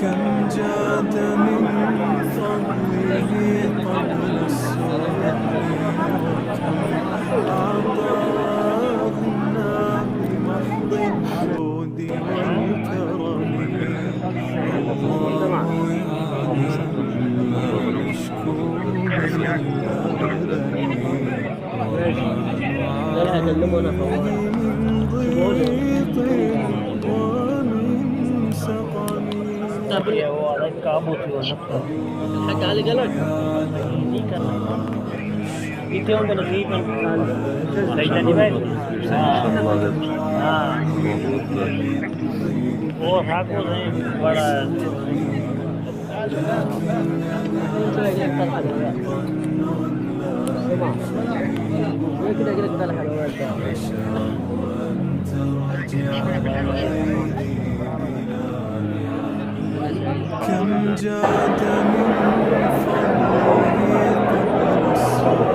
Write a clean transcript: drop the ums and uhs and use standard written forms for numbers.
كم جاد من فضله قبل الصبر أعطانا بمحض الجود والكرم الله يعلم ما نشكو من ضيق ومن سقم ये वो अलग काम होती है ना गाली गलत नहीं करना इतने होंगे ना नहीं करना नहीं जानी भाई हाँ वो हाको नहीं बड़ा كم جاد من فضله قبل الصبر